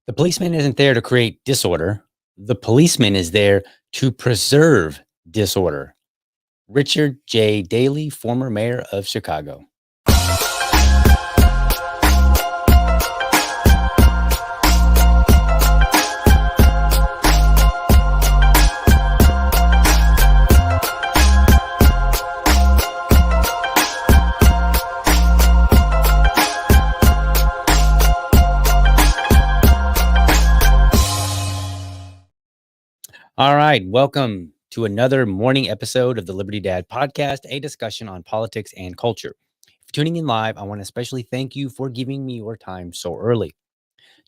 The policeman isn't there to create disorder. The policeman is there to preserve disorder. Richard J. Daley, former mayor of Chicago. All right, welcome to another morning episode of the Liberty Dad podcast, a discussion on politics and culture. If you're tuning in live, I want to especially thank you for giving me your time so early.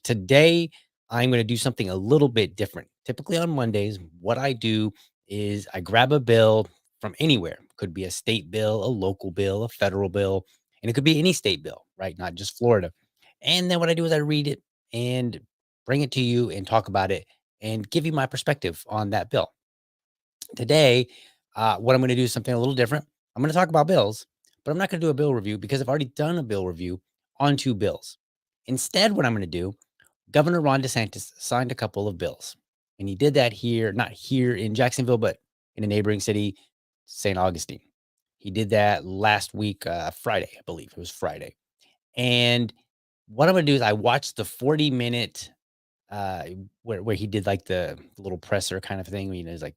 Today, I'm going to do something a little bit different. Typically on Mondays, what I do is I grab a bill from anywhere. It could be a state bill, a local bill, a federal bill, and it could be any state bill, right? Not just Florida. And then what I do is I read it and bring it to you and talk about it and give you my perspective on that bill. Today, what I'm going to do is something a little different. I'm going to talk about bills, but I'm not going to do a bill review because I've already done a bill review on two bills. Instead, what I'm going to do, Governor Ron DeSantis signed a couple of bills, and he did that here, not here in Jacksonville, but in a neighboring city, St. Augustine. He did that last week, Friday, I believe. It was Friday. And what I'm going to do is I watched the 40-minute where he did like the little presser kind of thing. It's like,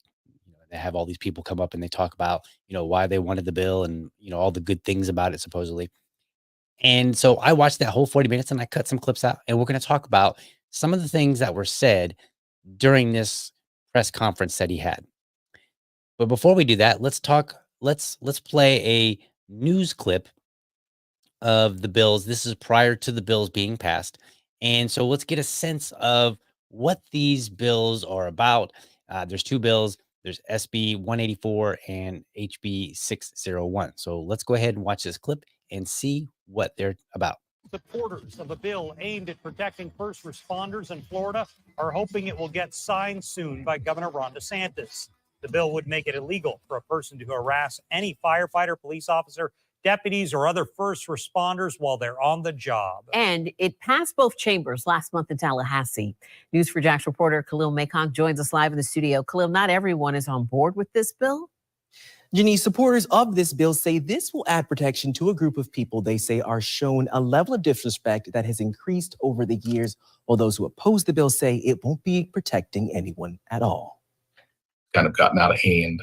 they have all these people come up and they talk about, why they wanted the bill and, all the good things about it, supposedly. And so I watched that whole 40 minutes and I cut some clips out, and we're going to talk about some of the things that were said during this press conference that he had. But before we do that, let's play a news clip of the bills. This is prior to the bills being passed. And so let's get a sense of what these bills are about. There's two bills. There's SB 184 and HB 601. So let's go ahead and watch this clip and see what they're about. Supporters of a bill aimed at protecting first responders in Florida are hoping it will get signed soon by Governor Ron DeSantis. The bill would make it illegal for a person to harass any firefighter, police officer, deputies, or other first responders while they're on the job. And it passed both chambers last month in Tallahassee. News4Jax reporter Khalil Mayconk joins us live in the studio. Khalil, not everyone is on board with this bill. Janice, supporters of this bill say this will add protection to a group of people they say are shown a level of disrespect that has increased over the years, while those who oppose the bill say it won't be protecting anyone at all. Kind of gotten out of hand,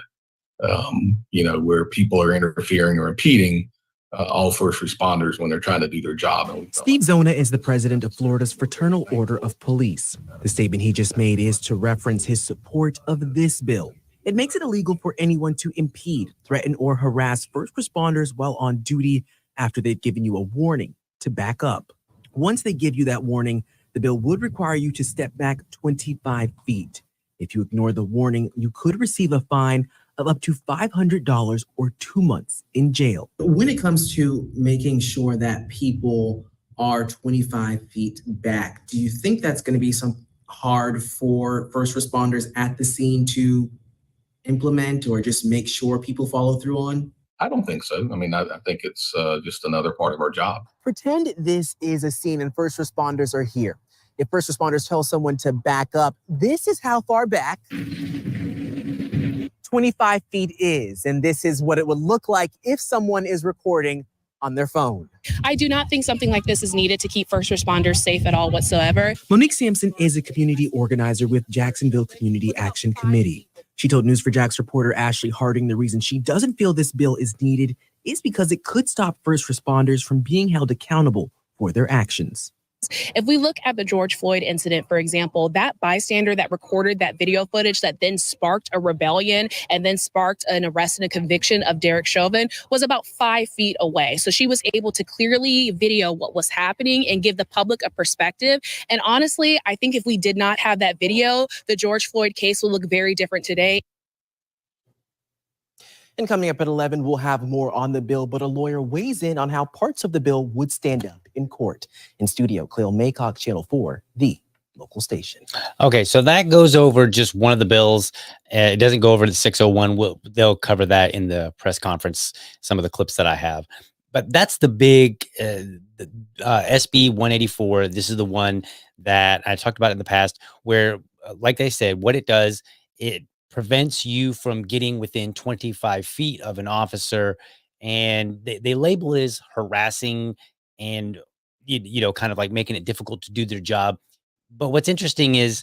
where people are interfering or impeding all first responders when they're trying to do their job. Steve Zona is the president of Florida's Fraternal Order of Police. The statement he just made is to reference his support of this bill. It makes it illegal for anyone to impede, threaten, or harass first responders while on duty after they've given you a warning to back up. Once they give you that warning, the bill would require you to step back 25 feet. If you ignore the warning, you could receive a fine of up to $500 or 2 months in jail. When it comes to making sure that people are 25 feet back, do you think that's going to be some hard for first responders at the scene to implement or just make sure people follow through on? I don't think so. I mean, I think it's just another part of our job. Pretend this is a scene and first responders are here. If first responders tell someone to back up, this is how far back 25 feet is. And this is what it would look like if someone is recording on their phone. I do not think something like this is needed to keep first responders safe at all whatsoever. Monique Sampson is a community organizer with Jacksonville Community Action Committee. She told News4Jax reporter Ashley Harding the reason she doesn't feel this bill is needed is because it could stop first responders from being held accountable for their actions. If we look at the George Floyd incident, for example, that bystander that recorded that video footage that then sparked a rebellion and then sparked an arrest and a conviction of Derek Chauvin was about 5 feet away. So she was able to clearly video what was happening and give the public a perspective. And honestly, I think if we did not have that video, the George Floyd case will look very different today. And coming up at 11, we'll have more on the bill, but a lawyer weighs in on how parts of the bill would stand up in court. In studio, Khalil Maycock, Channel 4, the local station. Okay, so that goes over just one of the bills. It doesn't go over the 601. They'll cover that in the press conference, some of the clips that I have. But that's the big SB 184. This is the one that I talked about in the past where, like they said, what it does, it prevents you from getting within 25 feet of an officer, and they label it as harassing and kind of like making it difficult to do their job. But what's interesting is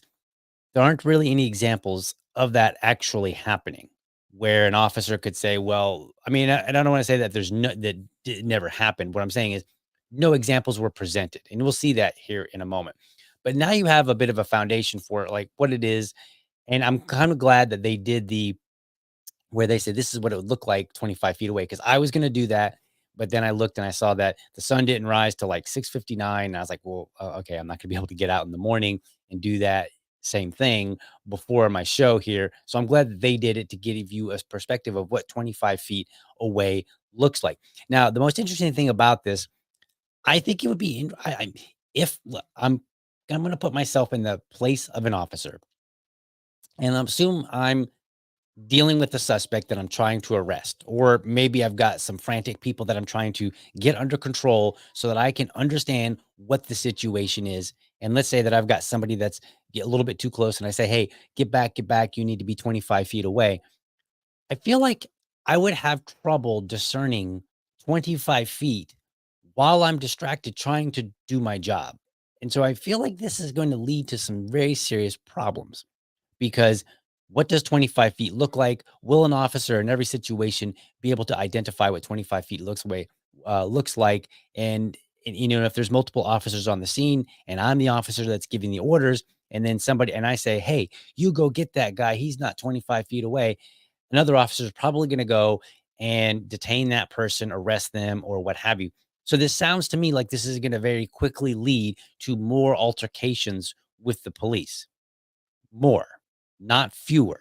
there aren't really any examples of that actually happening where an officer could say, well, I mean, I don't want to say that that it never happened. What I'm saying is no examples were presented, and we'll see that here in a moment. But now you have a bit of a foundation for it, like what it is. And I'm kind of glad that they did where they said this is what it would look like 25 feet away, because I was going to do that. But then I looked and I saw that the sun didn't rise till like 6:59. And I was like, well, okay, I'm not going to be able to get out in the morning and do that same thing before my show here. So I'm glad that they did it to give you a perspective of what 25 feet away looks like. Now, the most interesting thing about this, I think it would be, if I'm going to put myself in the place of an officer, and I assume I'm dealing with the suspect that I'm trying to arrest, or maybe I've got some frantic people that I'm trying to get under control so that I can understand what the situation is. And let's say that I've got somebody that's a little bit too close and I say, hey, get back, you need to be 25 feet away. I feel like I would have trouble discerning 25 feet while I'm distracted trying to do my job. And so I feel like this is going to lead to some very serious problems. Because what does 25 feet look like? Will an officer in every situation be able to identify what 25 feet looks like? And if there's multiple officers on the scene and I'm the officer that's giving the orders, and then and I say, hey, you go get that guy, he's not 25 feet away. Another officer is probably going to go and detain that person, arrest them, or what have you. So this sounds to me like this is going to very quickly lead to more altercations with the police. More, not fewer.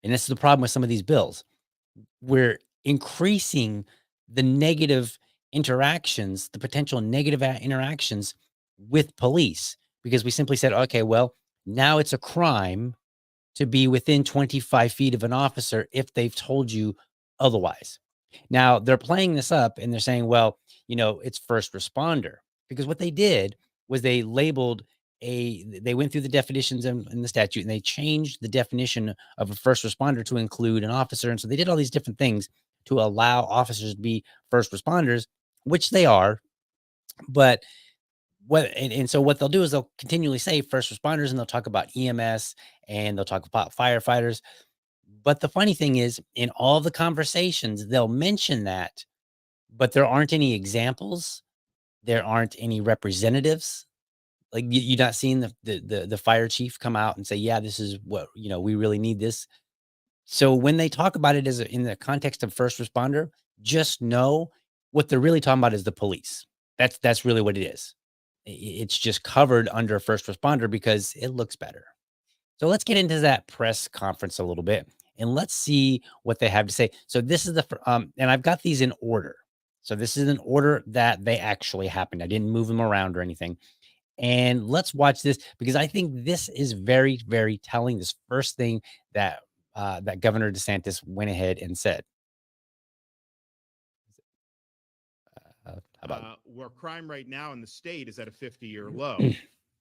And this is the problem with some of these bills. We're increasing the negative interactions, the potential negative interactions with police, because we simply said, okay, well, now it's a crime to be within 25 feet of an officer if they've told you otherwise. Now they're playing this up and they're saying, well, it's first responder, because what they did was they labeled they went through the definitions in the statute and they changed the definition of a first responder to include an officer. And so they did all these different things to allow officers to be first responders, which they are. But so what they'll do is they'll continually say first responders, and they'll talk about EMS and they'll talk about firefighters. But the funny thing is, in all the conversations, they'll mention that, but there aren't any examples. There aren't any representatives. Like you're not seeing the fire chief come out and say, yeah, this is what, we really need this. So when they talk about it in the context of first responder, just know what they're really talking about is the police. That's really what it is. It's just covered under first responder because it looks better. So let's get into that press conference a little bit. and let's see what they have to say. So this is and I've got these in order. So this is an order that they actually happened. I didn't move them around or anything. And let's watch this because I think this is very, very telling. This first thing that that Governor DeSantis went ahead and said. Where crime right now in the state is at a 50-year low.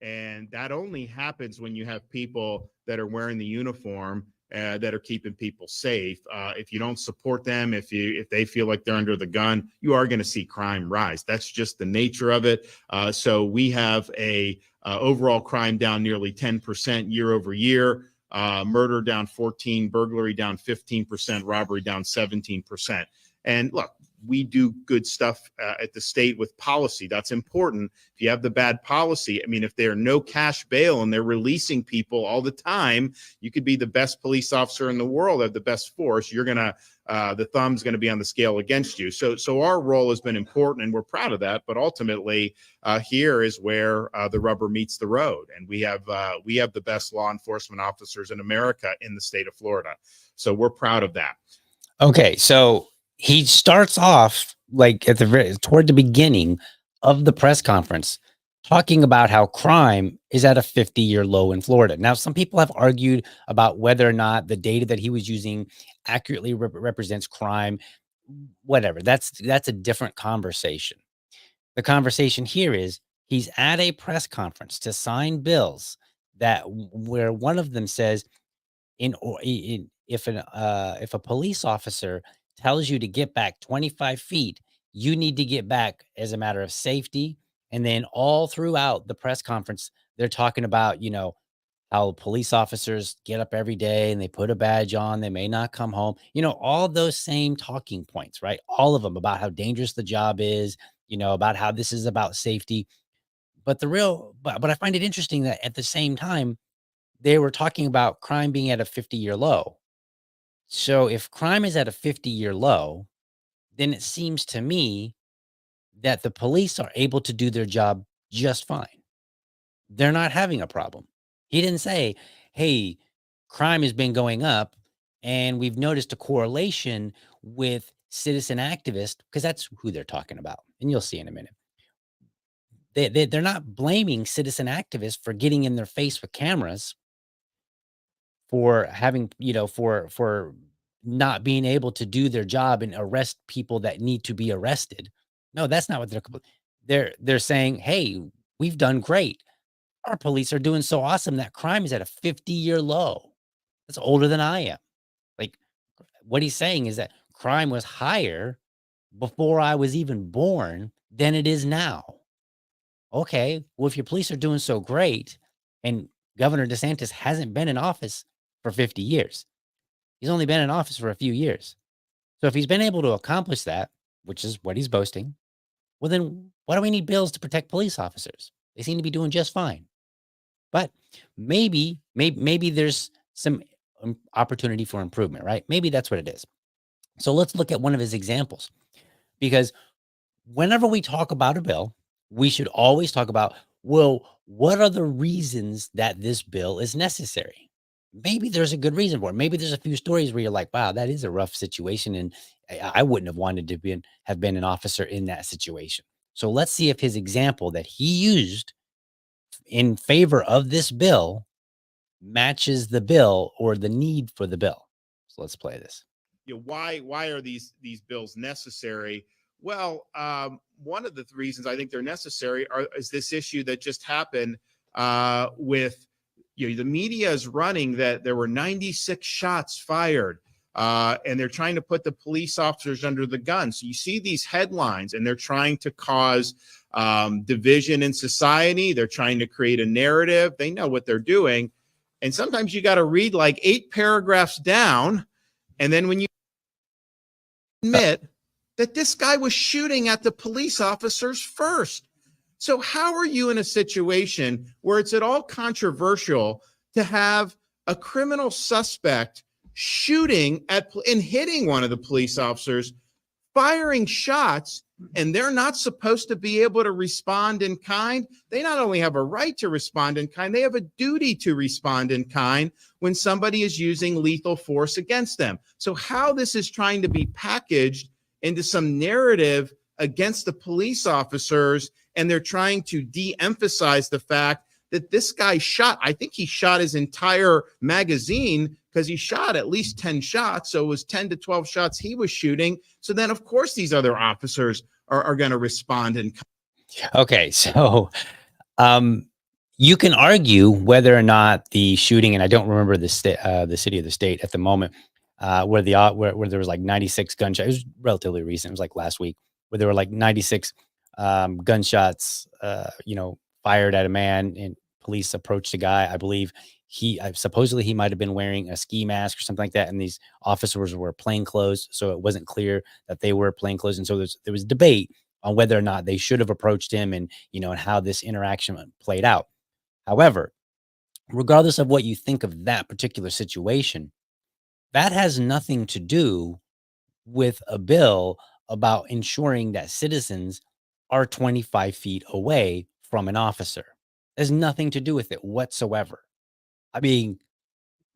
And that only happens when you have people that are wearing the uniform that are keeping people safe. If you don't support them, if they feel like they're under the gun, you are going to see crime rise. That's just the nature of it. So we have a overall crime down nearly 10% year over year. Murder down 14, burglary down 15%, robbery down 17%. And look, we do good stuff at the state with policy. That's important. If you have the bad policy, I mean, if there are no cash bail and they're releasing people all the time, you could be the best police officer in the world, have the best force. You're gonna, the thumb's gonna be on the scale against you. So our role has been important, and we're proud of that. But ultimately, here is where the rubber meets the road, and we have the best law enforcement officers in America in the state of Florida. So we're proud of that. Okay, so he starts off like toward the beginning of the press conference talking about how crime is at a 50-year low in Florida. Now, some people have argued about whether or not the data that he was using accurately represents crime. Whatever. That's a different conversation. The conversation here is he's at a press conference to sign bills where one of them says if a police officer tells you to get back 25 feet, you need to get back as a matter of safety. And then all throughout the press conference, they're talking about, how police officers get up every day and they put a badge on, they may not come home, all those same talking points, right? All of them about how dangerous the job is, about how this is about safety. But I find it interesting that at the same time, they were talking about crime being at a 50-year low. So if crime is at a 50-year low, then it seems to me that the police are able to do their job just fine. They're not having a problem. He didn't say, hey, crime has been going up and we've noticed a correlation with citizen activists, because that's who they're talking about. And you'll see in a minute. They're not blaming citizen activists for getting in their face with cameras, for having, for not being able to do their job and arrest people that need to be arrested. No, that's not what they're saying. Hey, we've done great. Our police are doing so awesome that crime is at a 50-year low. That's older than I am. Like, what he's saying is that crime was higher before I was even born than it is now. Okay, well, if your police are doing so great and Governor DeSantis hasn't been in office for 50 years, he's only been in office for a few years. So if he's been able to accomplish that, which is what he's boasting, well, then why do we need bills to protect police officers? They seem to be doing just fine. But maybe there's some opportunity for improvement, right? Maybe that's what it is. So let's look at one of his examples, because whenever we talk about a bill, we should always talk about, well, what are the reasons that this bill is necessary? Maybe there's a good reason for it. Maybe there's a few stories where you're like, wow, that is a rough situation, and I wouldn't have wanted to have been an officer in that situation. So let's see if his example that he used in favor of this bill matches the bill or the need for the bill. So let's play this. Why are these bills necessary? Well, one of the reasons I think they're necessary is this issue that just happened with, the media is running that there were 96 shots fired, and they're trying to put the police officers under the gun. So you see these headlines, and they're trying to cause division in society. They're trying to create a narrative. They know what they're doing. And sometimes you got to read like 8 paragraphs down. And then when you admit that this guy was shooting at the police officers first. So how are you in a situation where it's at all controversial to have a criminal suspect shooting at and hitting one of the police officers, firing shots, and they're not supposed to be able to respond in kind. They not only have a right to respond in kind, they have a duty to respond in kind when somebody is using lethal force against them. So how this is trying to be packaged into some narrative against the police officers, and they're trying to de-emphasize the fact that this guy shot, I think he shot his entire magazine, because he shot at least 10 shots. So it was 10 to 12 shots he was shooting. So then, of course, these other officers are going to respond. Okay, so you can argue whether or not the shooting, and I don't remember the city of the state at the moment, where there was like 96 gunshots. It was relatively recent. It was like last week, where there were like 96 gunshots, fired at a man, and police approached a guy. I believe supposedly he might have been wearing a ski mask or something like that, and these officers were plainclothes, so it wasn't clear that they were plainclothes, and so there was debate on whether or not they should have approached him, and and how this interaction played out. However, regardless of what you think of that particular situation, that has nothing to do with a bill about ensuring that citizens are 25 feet away from an officer. It has nothing to do with it whatsoever. I mean,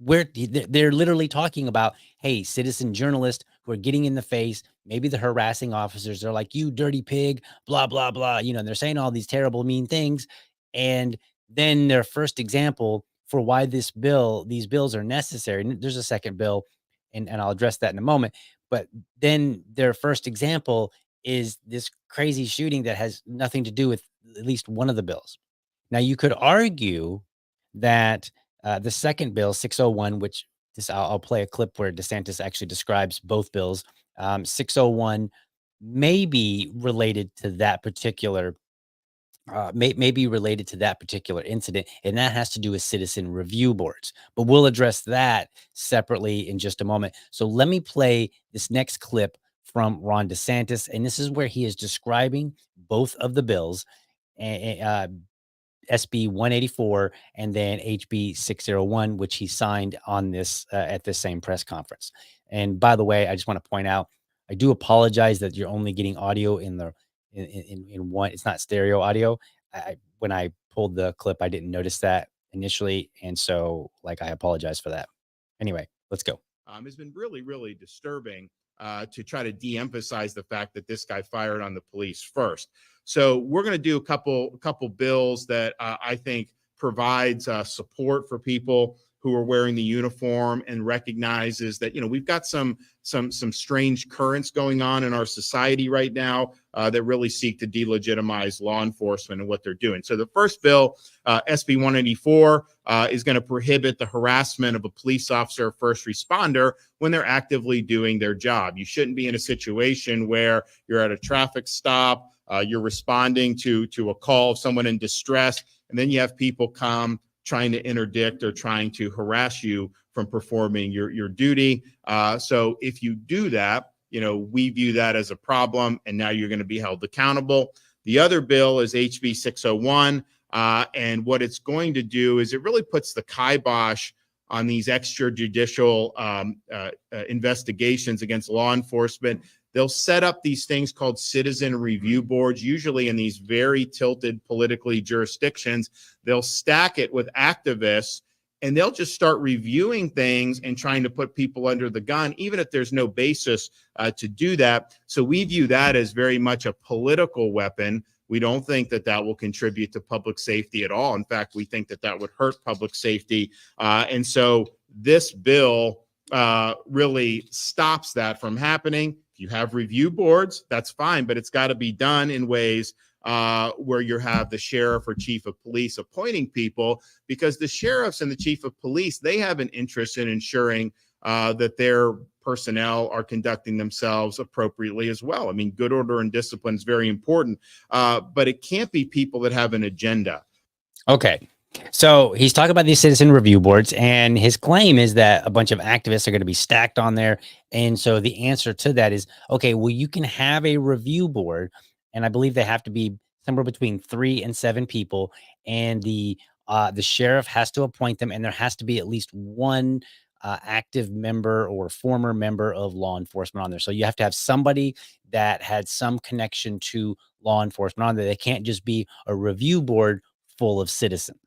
they're literally talking about, hey, citizen journalists who are getting in the face, maybe the harassing officers, they're like, you dirty pig, blah, blah, blah, and they're saying all these terrible, mean things. And then their first example for why these bills are necessary, and there's a second bill, and I'll address that in a moment, but then their first example is this crazy shooting that has nothing to do with at least one of the bills. Now, you could argue that the second bill, 601, which I'll play a clip where DeSantis actually describes both bills. 601 may be related to that particular may be related to that particular incident, and that has to do with citizen review boards. But we'll address that separately in just a moment. So let me play this next clip from Ron DeSantis, and this is where he is describing both of the bills. SB 184 and then HB 601, which he signed on this at this same press conference. And by the way, I just want to point out, I do apologize that you're only getting audio in one. It's not stereo audio. When I pulled the clip, I didn't notice that initially, and so I apologize for that. Anyway, let's go. Has been really, really disturbing to try to de-emphasize the fact that this guy fired on the police first. So we're going to do a couple bills that I think provides support for people who are wearing the uniform, and recognizes that we've got some strange currents going on in our society right now that really seek to delegitimize law enforcement and what they're doing. So the first bill, SB 184, is going to prohibit the harassment of a police officer or first responder when they're actively doing their job. You shouldn't be in a situation where you're at a traffic stop, you're responding to a call of someone in distress, and then you have people come trying to interdict or trying to harass you from performing your duty. So if you do that, we view that as a problem, and now you're going to be held accountable. The other bill is HB 601, and what it's going to do is it really puts the kibosh on these extrajudicial investigations against law enforcement. They'll set up these things called citizen review boards, usually in these very tilted politically jurisdictions. They'll stack it with activists, and they'll just start reviewing things and trying to put people under the gun, even if there's no basis to do that. So we view that as very much a political weapon. We don't think that will contribute to public safety at all. In fact, we think that would hurt public safety. And so this bill really stops that from happening. If you have review boards, that's fine, but it's got to be done in ways where you have the sheriff or chief of police appointing people, because the sheriffs and the chief of police, they have an interest in ensuring that their personnel are conducting themselves appropriately as well. I mean, good order and discipline is very important, but it can't be people that have an agenda. Okay. So he's talking about these citizen review boards, and his claim is that a bunch of activists are going to be stacked on there. And so the answer to that is, okay, well, you can have a review board, and I believe they have to be somewhere between 3 and 7 people, and the sheriff has to appoint them, and there has to be at least one active member or former member of law enforcement on there. So you have to have somebody that had some connection to law enforcement on there. They can't just be a review board full of citizens.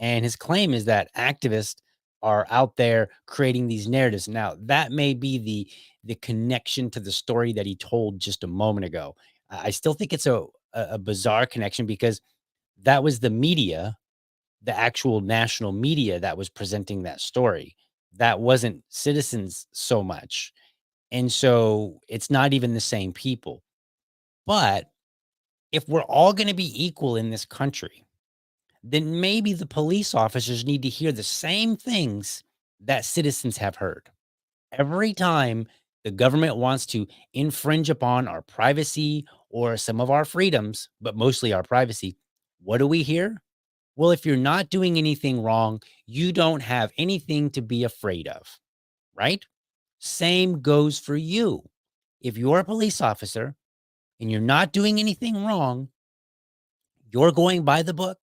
And his claim is that activists are out there creating these narratives. Now, that may be the connection to the story that he told just a moment ago. I still think it's a bizarre connection because that was the media, the actual national media that was presenting that story. That wasn't citizens so much. And so it's not even the same people. But if we're all going to be equal in this country, then maybe the police officers need to hear the same things that citizens have heard. Every time the government wants to infringe upon our privacy or some of our freedoms, but mostly our privacy, what do we hear? Well, if you're not doing anything wrong, you don't have anything to be afraid of, right? Same goes for you. If you're a police officer and you're not doing anything wrong, you're going by the book.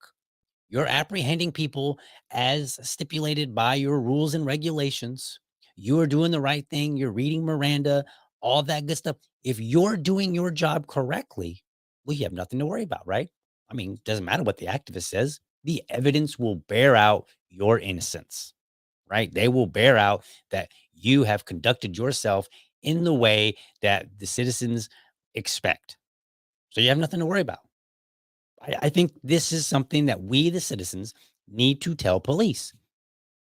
You're apprehending people as stipulated by your rules and regulations. You're doing the right thing. You're reading Miranda, all that good stuff. If you're doing your job correctly, well, you have nothing to worry about, right? I mean, it doesn't matter what the activist says. The evidence will bear out your innocence, right? They will bear out that you have conducted yourself in the way that the citizens expect. So you have nothing to worry about. I think this is something that we, the citizens, need to tell police.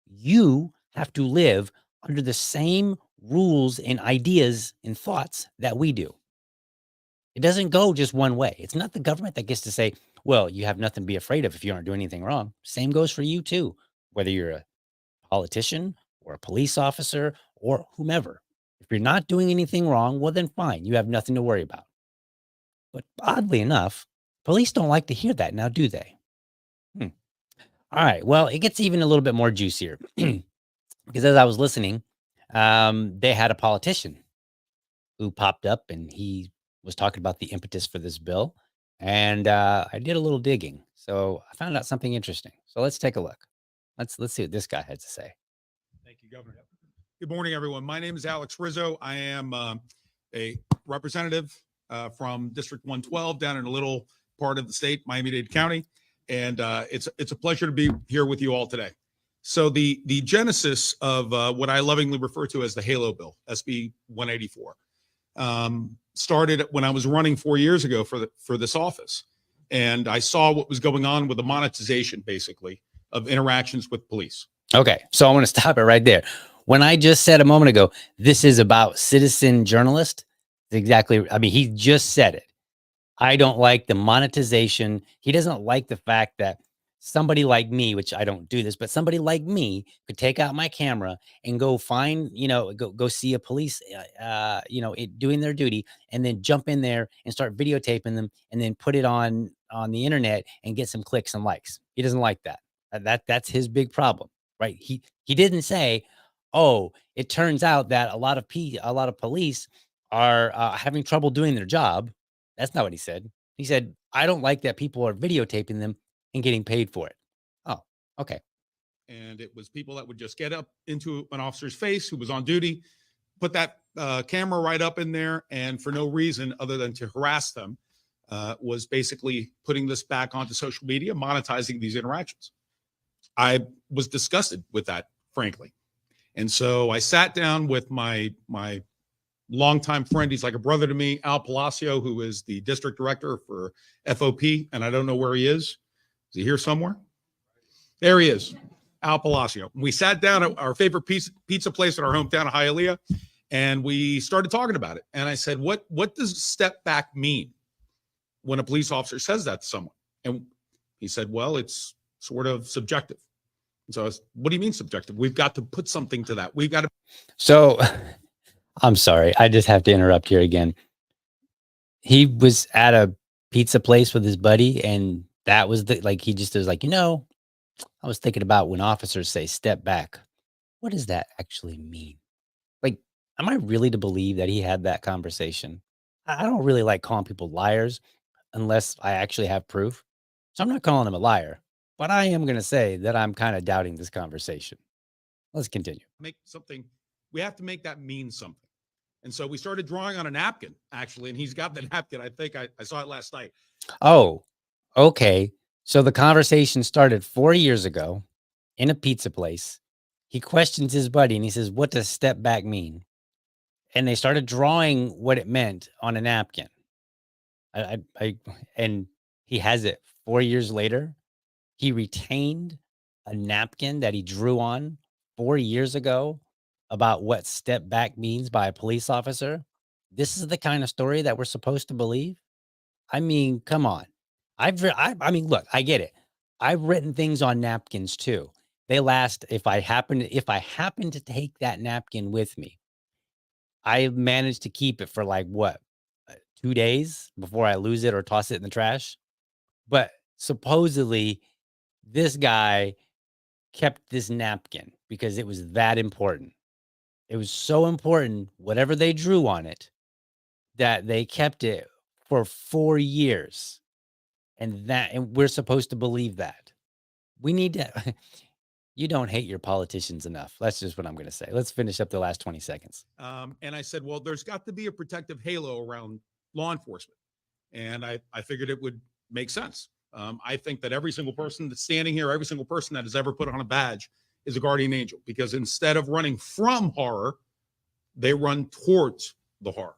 You have to live under the same rules and ideas and thoughts that we do. It doesn't go just one way. It's not the government that gets to say, well, you have nothing to be afraid of if you aren't doing anything wrong. Same goes for you too, whether you're a politician or a police officer or whomever. If you're not doing anything wrong, well, then fine. You have nothing to worry about. But oddly enough, police don't like to hear that now, do they? All right. Well, it gets even a little bit more juicier because as I was listening, they had a politician who popped up and he was talking about the impetus for this bill. And I did a little digging. So I found out something interesting. So let's take a look. Let's see what this guy had to say. Thank you, Governor. Good morning, everyone. My name is Alex Rizzo. I am a representative from District 112 down in a little part of the state, Miami-Dade County. And it's a pleasure to be here with you all today. So the genesis of what I lovingly refer to as the Halo Bill, SB 184, started when I was running 4 years ago for this office. And I saw what was going on with the monetization, basically, of interactions with police. Okay, so I want to stop it right there. When I just said a moment ago, this is about citizen journalist, exactly. I mean, he just said it. I don't like the monetization. He doesn't like the fact that somebody like me, which I don't do this, but somebody like me could take out my camera and go find, go see a police, doing their duty, and then jump in there and start videotaping them, and then put it on the internet and get some clicks and likes. He doesn't like that. That's his big problem, right? He didn't say, oh, it turns out that a lot of police are having trouble doing their job. That's not what he said. He said, I don't like that people are videotaping them and getting paid for it. Oh, okay. And it was people that would just get up into an officer's face who was on duty, put that camera right up in there, and for no reason other than to harass them, was basically putting this back onto social media, monetizing these interactions. I was disgusted with that, frankly. And so I sat down with my longtime friend, he's like a brother to me, Al Palacio, who is the district director for FOP, and I don't know where he is. Is he here somewhere? There he is, Al Palacio. We sat down at our favorite pizza place in our hometown of Hialeah, and we started talking about it. And I said, what does step back mean when a police officer says that to someone? And he said, well, it's sort of subjective. And so I was, what do you mean subjective? We've got to put something to that. We've got to. So I'm sorry. I just have to interrupt here again. He was at a pizza place with his buddy, and that was he just was like, I was thinking about when officers say step back. What does that actually mean? Like, am I really to believe that he had that conversation? I don't really like calling people liars unless I actually have proof. So I'm not calling him a liar, but I am going to say that I'm kind of doubting this conversation. Let's continue. Make something, we have to make that mean something. And so we started drawing on a napkin, actually, and he's got the napkin. I think I saw it last night. Oh, okay. So the conversation started 4 years ago in a pizza place. He questions his buddy and he says, "What does step back mean?" And they started drawing what it meant on a napkin. And he has it 4 years later. He retained a napkin that he drew on 4 years ago about what step back means by a police officer. This is the kind of story that we're supposed to believe. I mean, come on. I mean, look, I get it. I've written things on napkins too. They last if I happen to take that napkin with me, I managed to keep it for like what? 2 days before I lose it or toss it in the trash. But supposedly this guy kept this napkin because it was that important. It was so important, whatever they drew on it, that they kept it for 4 years. And we're supposed to believe that. We need to you don't hate your politicians enough. That's just what I'm going to say. Let's finish up the last 20 seconds. And I said, well, there's got to be a protective halo around law enforcement. And I figured it would make sense. I think that every single person that's standing here, every single person that has ever put on a badge is a guardian angel, because instead of running from horror, they run towards the horror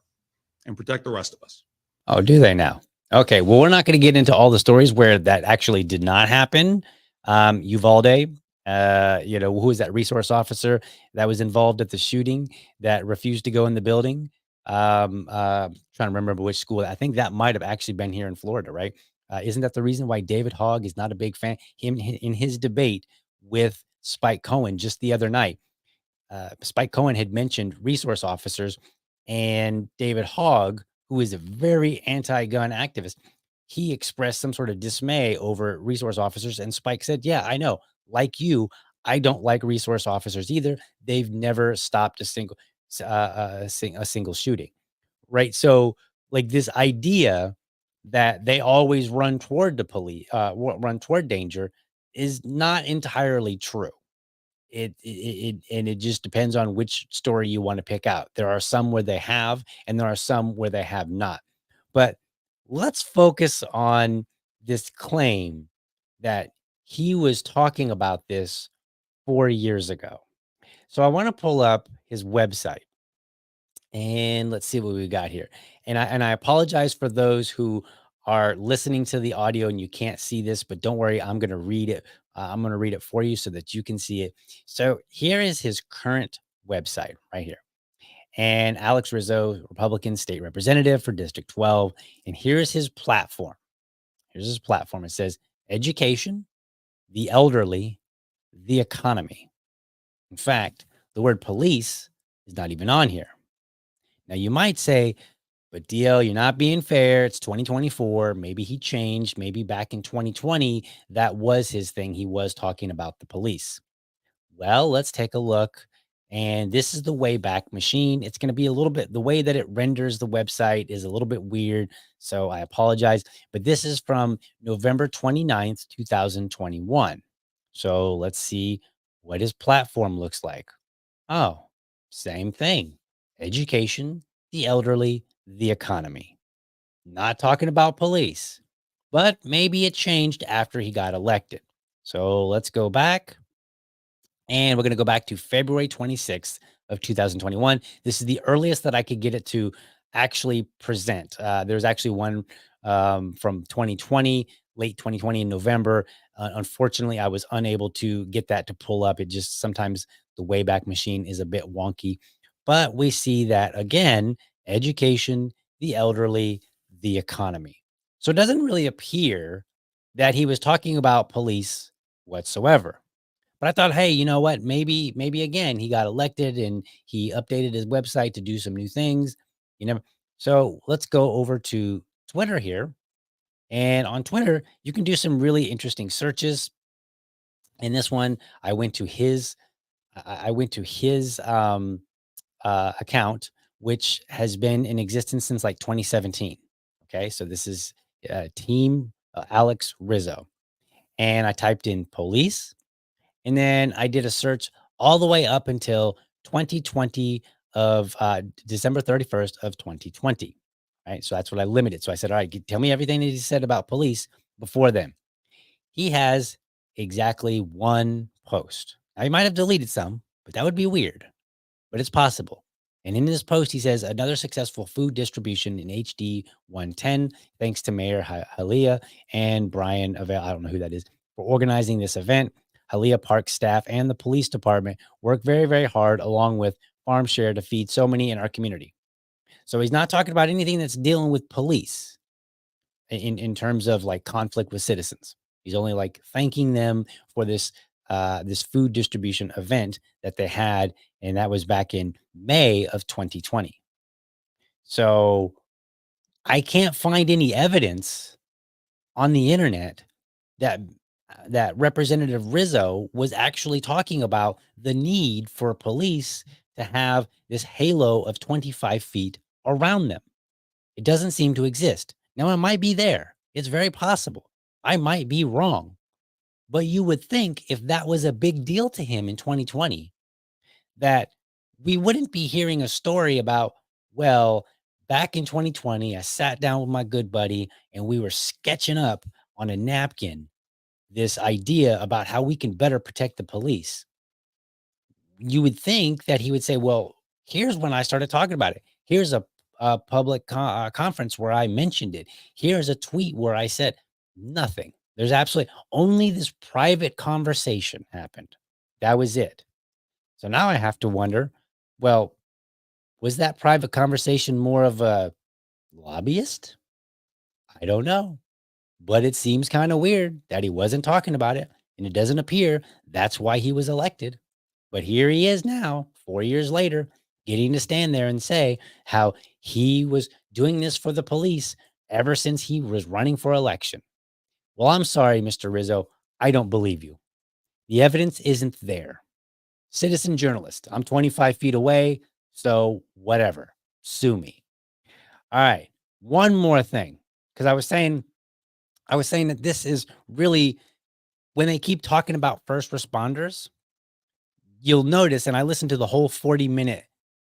and protect the rest of us. Oh, do they now? Okay. Well, we're not going to get into all the stories where that actually did not happen. Uvalde, who was that resource officer that was involved at the shooting that refused to go in the building? Trying to remember which school. I think that might have actually been here in Florida, right? Isn't that the reason why David Hogg is not a big fan? Him in his debate with Spike Cohen just the other night, Spike Cohen had mentioned resource officers, and David Hogg, who is a very anti-gun activist, he expressed some sort of dismay over resource officers. And Spike said, "Yeah, I know. Like you, I don't like resource officers either. They've never stopped a single shooting." Right. So, like this idea that they always run toward the police, run toward danger, is not entirely true. And it just depends on which story you want to pick out. There are some where they have, and there are some where they have not. But let's focus on this claim that he was talking about this 4 years ago. So I want to pull up his website and let's see what we got here. And I apologize for those who are listening to the audio and you can't see this, but don't worry, I'm going to read it. I'm going to read it for you so that you can see it. So here is his current website right here. And Alex Rizzo, Republican state representative for District 12. And here's his platform. Here's his platform. It says education, the elderly, the economy. In fact, the word police is not even on here. Now, you might say, but DL, you're not being fair. It's 2024. Maybe he changed. Maybe back in 2020, that was his thing. He was talking about the police. Well, let's take a look. And this is the Wayback Machine. It's going to be a little bit, the way that it renders the website is a little bit weird. So I apologize. But this is from November 29th, 2021. So let's see what his platform looks like. Oh, same thing. Education, the elderly, the economy. Not talking about police, but maybe it changed after he got elected. So let's go back. And we're going to go back to February 26th of 2021. This is the earliest that I could get it to actually present. There's actually one from 2020, late 2020 in November. Unfortunately, I was unable to get that to pull up. It just sometimes the Wayback Machine is a bit wonky. But we see that again, education, the elderly, the economy. So it doesn't really appear that he was talking about police whatsoever. But I thought, hey, you know what? Maybe again, he got elected and he updated his website to do some new things. You know, so let's go over to Twitter here. And on Twitter, you can do some really interesting searches. In this one, I went to his account, which has been in existence since like 2017. Okay, so this is Team Alex Rizzo, and I typed in police. And then I did a search all the way up until 2020 of December 31st of 2020. Right. So that's what I limited. So I said, all right, tell me everything that he said about police before then. He has exactly one post. Now, he might have deleted some, but that would be weird, but it's possible. And in this post, he says, another successful food distribution in HD 110, thanks to Mayor Halia and Brian Avell, I don't know who that is, for organizing this event. Halia Park staff and the police department work very, very hard along with Farm Share to feed so many in our community. So he's not talking about anything that's dealing with police in terms of like conflict with citizens. He's only like thanking them for this this food distribution event that they had, and that was back in May of 2020. So I can't find any evidence on the internet that that Representative Rizzo was actually talking about the need for police to have this halo of 25 feet around them. It doesn't seem to exist. Now, it might be there. It's very possible. I might be wrong. But you would think if that was a big deal to him in 2020, that we wouldn't be hearing a story about, well, back in 2020, I sat down with my good buddy and we were sketching up on a napkin this idea about how we can better protect the police. You would think that he would say, well, here's when I started talking about it. Here's a public conference where I mentioned it. Here's a tweet where I said nothing. There's absolutely only this private conversation happened. That was it. So now I have to wonder, well, was that private conversation more of a lobbyist? I don't know. But it seems kind of weird that he wasn't talking about it. And it doesn't appear that's why he was elected. But here he is now, 4 years later, getting to stand there and say how he was doing this for the police ever since he was running for election. Well, I'm sorry, Mr. Rizzo. I don't believe you. The evidence isn't there. Citizen journalist. I'm 25 feet away. So whatever. Sue me. All right. One more thing. Because I was saying that this is really, when they keep talking about first responders, you'll notice, and I listened to the whole 40-minute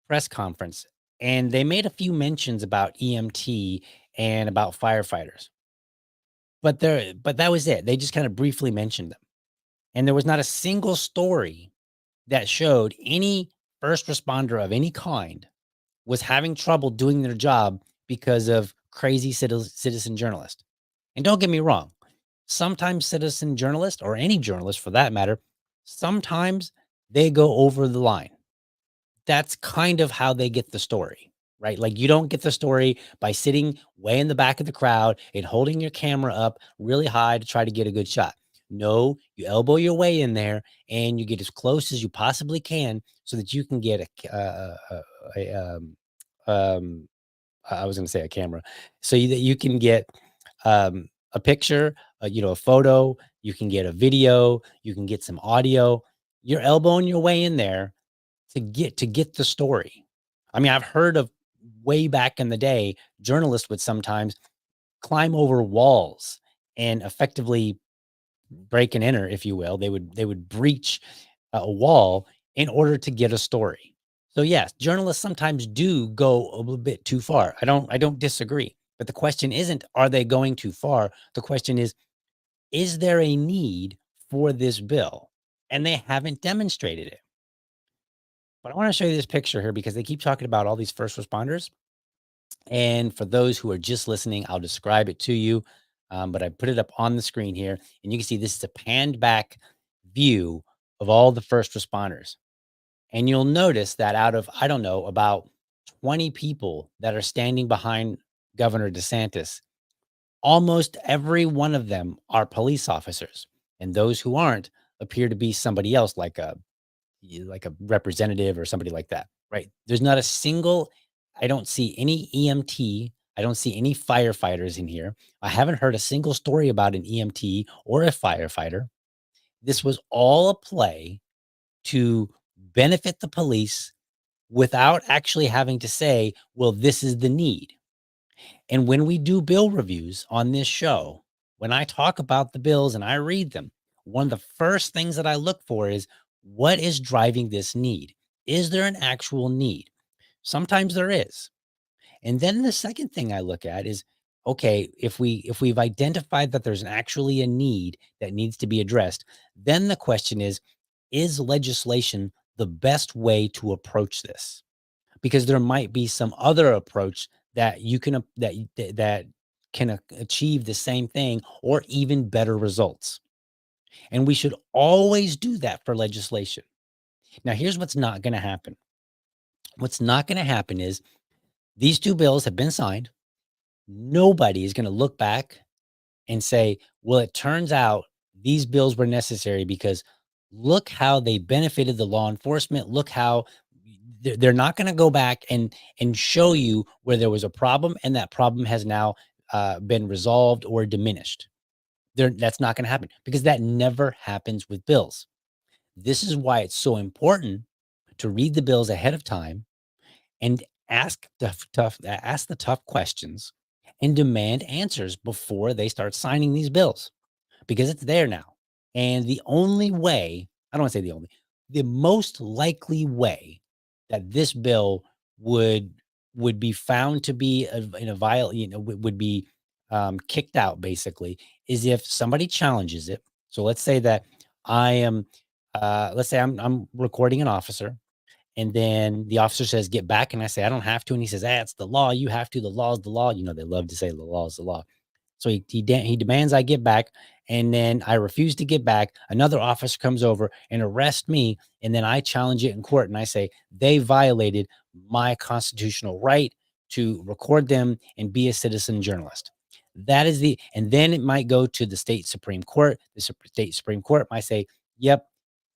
press conference, and they made a few mentions about EMT and about firefighters. But that was it. They just kind of briefly mentioned them. And there was not a single story that showed any first responder of any kind was having trouble doing their job because of crazy citizen journalists. And don't get me wrong, sometimes citizen journalists, or any journalist for that matter, sometimes they go over the line. That's kind of how they get the story, right? Like, you don't get the story by sitting way in the back of the crowd and holding your camera up really high to try to get a good shot. No, you elbow your way in there and you get as close as you possibly can so that you can get I was going to say a camera, so that you can get a picture, a photo, you can get a video, you can get some audio. You're elbowing your way in there to get the story. I mean, I've heard of, way back in the day, journalists would sometimes climb over walls and effectively break and enter, if you will. They would breach a wall in order to get a story. So yes, journalists sometimes do go a little bit too far. I don't disagree. But the question isn't, are they going too far? The question is there a need for this bill? And they haven't demonstrated it. But I want to show you this picture here because they keep talking about all these first responders. And for those who are just listening, I'll describe it to you. But I put it up on the screen here, and you can see this is a panned back view of all the first responders. And you'll notice that out of, I don't know, about 20 people that are standing behind Governor DeSantis, almost every one of them are police officers. And those who aren't appear to be somebody else, like a representative or somebody like that, right? There's not a single, I don't see any EMT. I don't see any firefighters in here. I haven't heard a single story about an EMT or a firefighter. This was all a play to benefit the police without actually having to say, well, this is the need. And when we do bill reviews on this show, when I talk about the bills and I read them, one of the first things that I look for is, What is driving this need? Is there an actual need? Sometimes there is. And then the second thing I look at is, okay, if we've identified that there's actually a need that needs to be addressed, then the question is legislation the best way to approach this? Because there might be some other approach that you can that can achieve the same thing or even better results. And we should always do that for legislation. Now, here's what's not going to happen. What's not going to happen is these two bills have been signed. Nobody is going to look back and say, well, it turns out these bills were necessary because look how they benefited the law enforcement. Look how they're not going to go back and show you where there was a problem and that problem has now been resolved or diminished. That's not going to happen because that never happens with bills. This is why it's so important to read the bills ahead of time and ask the tough questions and demand answers before they start signing these bills, because it's there now. And the only way, I don't want to say the only, the most likely way that this bill would be found to be in a would be kicked out basically, is if somebody challenges it. So let's say that let's say I'm recording an officer, and then the officer says, get back. And I say, I don't have to. And he says, it's the law. You have to. The law is the law. You know, they love to say the law is the law. So he demands I get back. And then I refuse to get back. Another officer comes over and arrests me. And then I challenge it in court. And I say, they violated my constitutional right to record them and be a citizen journalist. That is and then it might go to the state Supreme Court. The state Supreme Court might say, yep,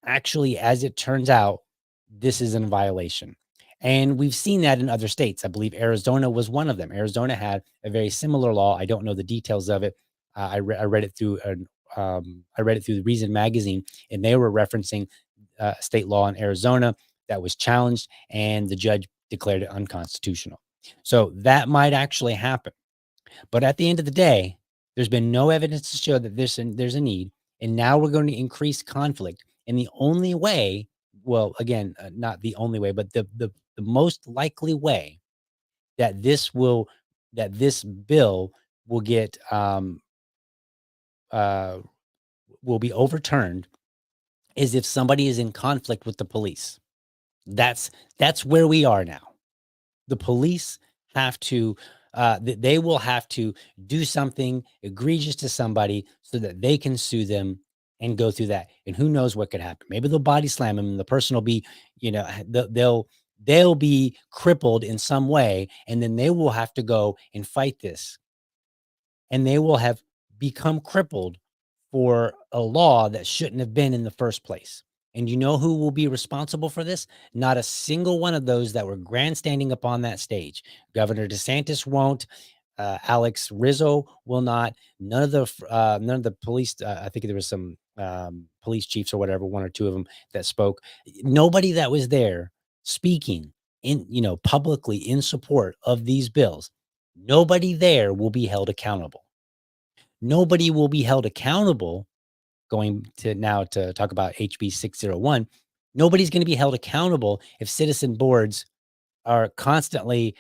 actually, as it turns out, this is in violation. And we've seen that in other states. I believe Arizona was one of them. Arizona had a very similar law. I don't know the details of it. I read it through the Reason magazine, and they were referencing state law in Arizona that was challenged, and the judge declared it unconstitutional. So that might actually happen. But at the end of the day, there's been no evidence to show that there's a need, and now we're going to increase conflict. And the only way, well, again, not the only way, but the most likely way that this bill will get will be overturned is if somebody is in conflict with the police. That's where we are now. The police have to they will have to do something egregious to somebody so that they can sue them and go through that. And who knows what could happen? Maybe they'll body slam him and the person will be, they'll be crippled in some way, and then they will have to go and fight this. And they will have become crippled for a law that shouldn't have been in the first place. And you know who will be responsible for this? Not a single one of those that were grandstanding up on that stage. Governor DeSantis won't. Alex Rizzo will not. None of the police. I think there was some police chiefs or whatever, one or two of them that spoke. Nobody that was there speaking publicly in support of these bills. Nobody there will be held accountable. Nobody will be held accountable. Going to now to talk about HB 601, nobody's going to be held accountable if citizen boards are constantly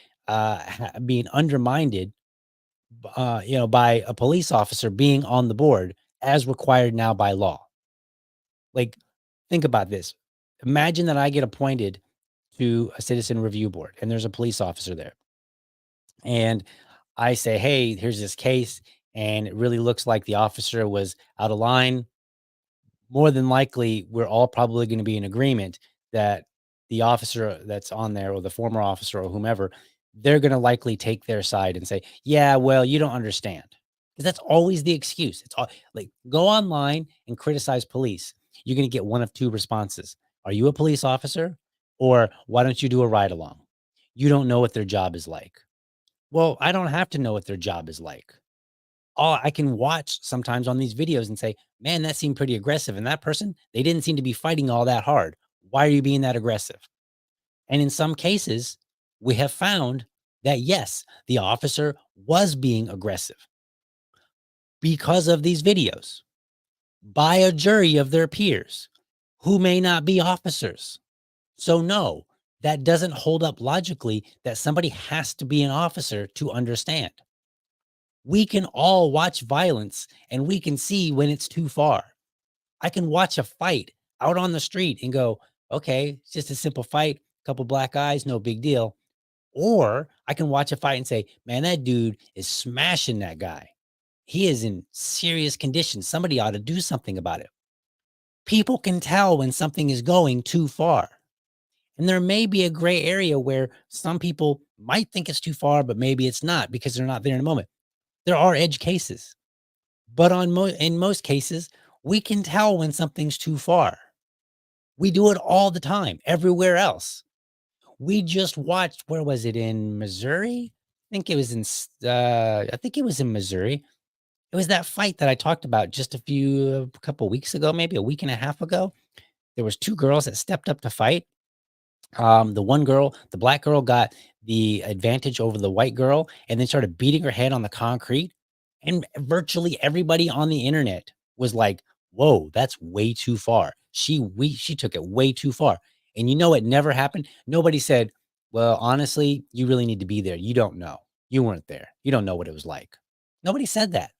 being undermined, by a police officer being on the board as required now by law. Like, think about this. Imagine that I get appointed to a citizen review board and there's a police officer there. And I say, hey, here's this case. And it really looks like the officer was out of line. More than likely, we're all probably going to be in agreement that the officer that's on there, or the former officer or whomever, they're going to likely take their side and say, yeah, well, you don't understand. Because that's always the excuse. It's all like, go online and criticize police. You're going to get one of two responses. Are you a police officer? Or why don't you do a ride along? You don't know what their job is like. Well, I don't have to know what their job is like. I can watch sometimes on these videos and say, man, that seemed pretty aggressive. And that person, they didn't seem to be fighting all that hard. Why are you being that aggressive? And in some cases, we have found that, yes, the officer was being aggressive because of these videos by a jury of their peers who may not be officers. So no, that doesn't hold up logically that somebody has to be an officer to understand. We can all watch violence and we can see when it's too far. I can watch a fight out on the street and go, okay, it's just a simple fight, couple black eyes, no big deal. Or I can watch a fight and say, man, that dude is smashing that guy. He is in serious condition. Somebody ought to do something about it. People can tell when something is going too far. And there may be a gray area where some people might think it's too far, but maybe it's not because they're not there in the moment. There are edge cases, but in most cases, we can tell when something's too far. We do it all the time, everywhere else. We just watched, where was it, in Missouri? I think it was in Missouri. It was that fight that I talked about just a couple weeks ago, maybe a week and a half ago. There was two girls that stepped up to fight. The one girl, the black girl, got the advantage over the white girl and then started beating her head on the concrete. And virtually everybody on the internet was like, whoa, that's way too far. She took it way too far. And you know, it never happened. Nobody said, well, honestly, you really need to be there. You don't know. You weren't there. You don't know what it was like. Nobody said that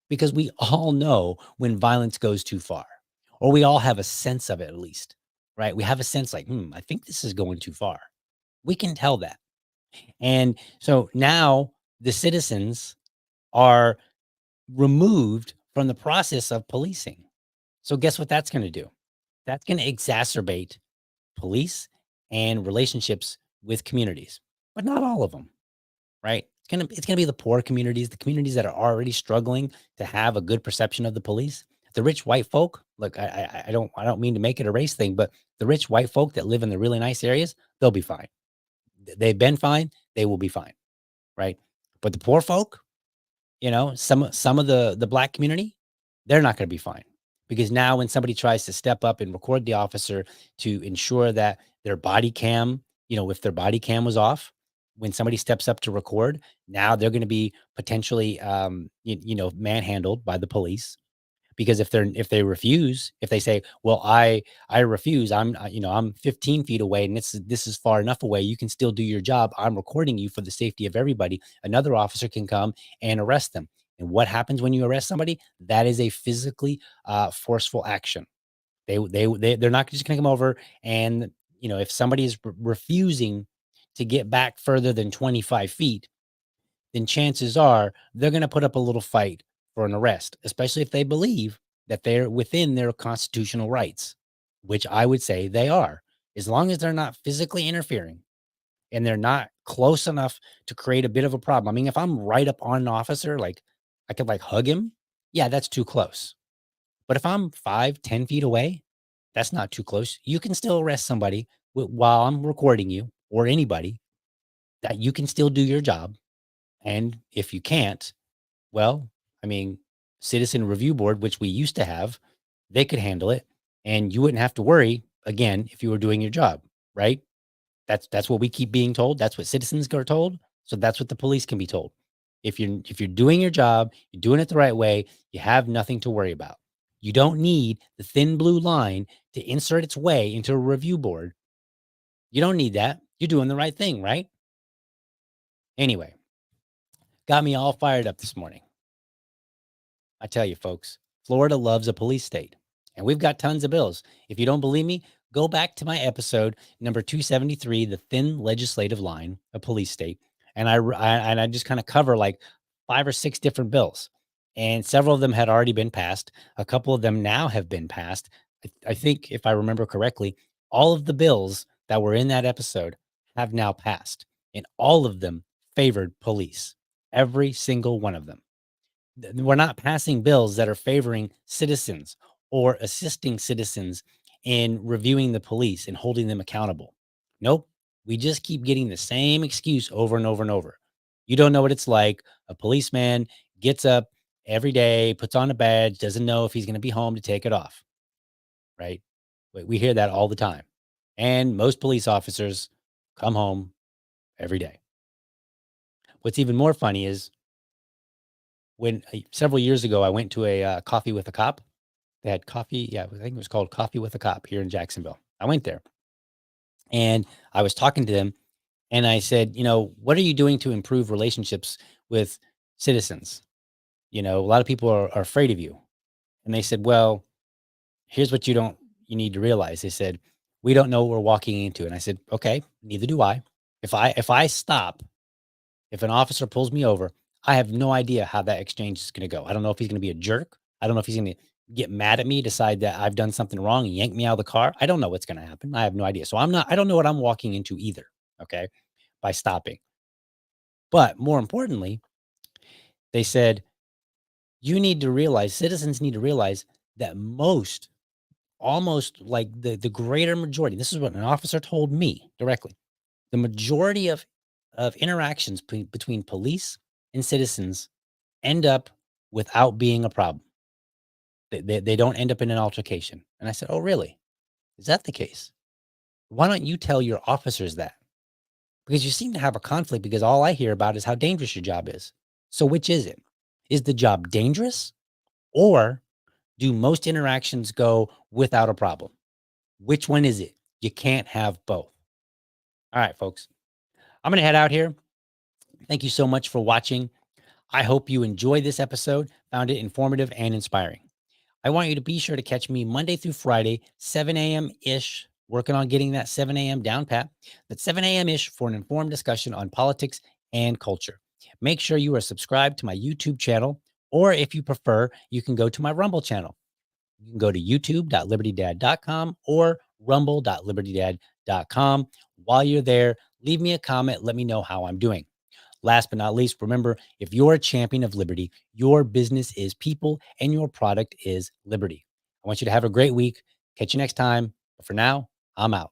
because we all know when violence goes too far, or we all have a sense of it at least, right? We have a sense like, I think this is going too far. We can tell that. And so now the citizens are removed from the process of policing. So guess what that's going to do? That's going to exacerbate police and relationships with communities, but not all of them, right? It's gonna be the poor communities, the communities that are already struggling to have a good perception of the police. The rich white folk, look, I don't mean to make it a race thing, but the rich white folk that live in the really nice areas, they'll be fine. They've been fine, they will be fine, right? But the poor folk, some of the black community, they're not going to be fine, because now when somebody tries to step up and record the officer to ensure that their body cam, if their body cam was off, when somebody steps up to record, now they're going to be potentially manhandled by the police. Because if they say, well, I refuse, I'm 15 feet away and this is far enough away, you can still do your job, I'm recording you for the safety of everybody, another officer can come and arrest them. And what happens when you arrest somebody? That is a physically forceful action. They're not just gonna come over and, if somebody is refusing to get back further than 25 feet, then chances are they're going to put up a little fight for an arrest, especially if they believe that they're within their constitutional rights, which I would say they are, as long as they're not physically interfering and they're not close enough to create a bit of a problem. I mean, if I'm right up on an officer, like I could like hug him. Yeah, that's too close. But if I'm 5-10 feet away, that's not too close. You can still arrest somebody while I'm recording you, or anybody. That you can still do your job. And if you can't, well, I mean, Citizen Review Board, which we used to have, they could handle it, and you wouldn't have to worry again if you were doing your job, right? That's what we keep being told. That's what citizens are told. So that's what the police can be told. If you're doing your job, you're doing it the right way, you have nothing to worry about. You don't need the thin blue line to insert its way into a review board. You don't need that. You're doing the right thing, right? Anyway, got me all fired up this morning. I tell you, folks, Florida loves a police state, and we've got tons of bills. If you don't believe me, go back to my episode number 273, The Thin Legislative Line, a Police State. And I just kind of cover like 5 or 6 different bills, and several of them had already been passed. A couple of them now have been passed. I think, if I remember correctly, all of the bills that were in that episode have now passed, and all of them favored police. Every single one of them. We're not passing bills that are favoring citizens or assisting citizens in reviewing the police and holding them accountable. Nope. We just keep getting the same excuse over and over and over. You don't know what it's like. A policeman gets up every day, puts on a badge, doesn't know if he's going to be home to take it off. Right? We hear that all the time. And most police officers come home every day. What's even more funny is when several years ago, I went to a coffee with a cop, They had coffee. Yeah, I think it was called Coffee with a Cop here in Jacksonville. I went there and I was talking to them and I said, what are you doing to improve relationships with citizens? A lot of people are afraid of you. And they said, well, here's what you need to realize. They said, we don't know what we're walking into. And I said, okay, neither do I. If I stop, if an officer pulls me over, I have no idea how that exchange is going to go. I don't know if he's going to be a jerk. I don't know if he's going to get mad at me, decide that I've done something wrong and yank me out of the car. I don't know what's going to happen. I have no idea. So I don't know what I'm walking into either. Okay. By stopping. But more importantly, they said, citizens need to realize that almost like the greater majority, this is what an officer told me directly, the majority of interactions between police and citizens end up without being a problem. They don't end up in an altercation. And I said, oh, really? Is that the case? Why don't you tell your officers that? Because you seem to have a conflict because all I hear about is how dangerous your job is. So which is it? Is the job dangerous or do most interactions go without a problem? Which one is it? You can't have both. All right, folks. I'm going to head out here. Thank you so much for watching. I hope you enjoyed this episode, found it informative and inspiring. I want you to be sure to catch me Monday through Friday, 7 a.m.-ish, working on getting that 7 a.m. down pat. That's 7 a.m.-ish for an informed discussion on politics and culture. Make sure you are subscribed to my YouTube channel, or if you prefer, you can go to my Rumble channel. You can go to youtube.libertydad.com or rumble.libertydad.com. While you're there, leave me a comment. Let me know how I'm doing. Last but not least, remember, if you're a champion of liberty, your business is people and your product is liberty. I want you to have a great week. Catch you next time. But for now, I'm out.